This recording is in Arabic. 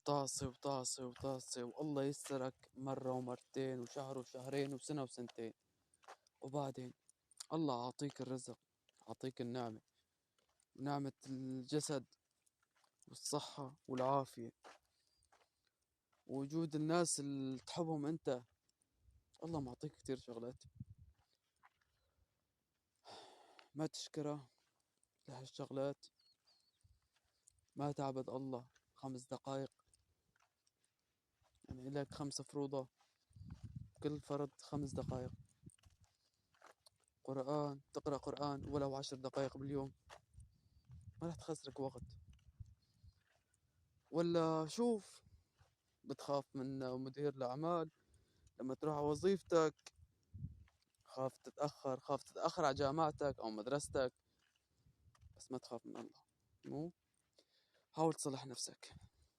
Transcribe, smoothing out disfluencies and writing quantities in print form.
طاسة وطاسة وطاسة، والله يسترك مرة ومرتين وشهر وشهرين وسنة وسنتين، وبعدين الله أعطيك الرزق، أعطيك النعمة، نعمة الجسد والصحة والعافية، ووجود الناس اللي تحبهم أنت. الله معطيك كتير شغلات، ما تشكره لهالشغلات. ما تعبد الله 5 دقايق، يعني لك 5 فروضة، كل فرض 5 دقايق. قرآن، تقرأ قرآن ولو 10 دقايق باليوم، ما راح تخسرك وقت. ولا شوف، بتخاف من مدير الأعمال لما تروح على وظيفتك، خاف تتأخر على جامعتك أو مدرستك، بس ما تخاف من الله. مو حاول تصلح نفسك.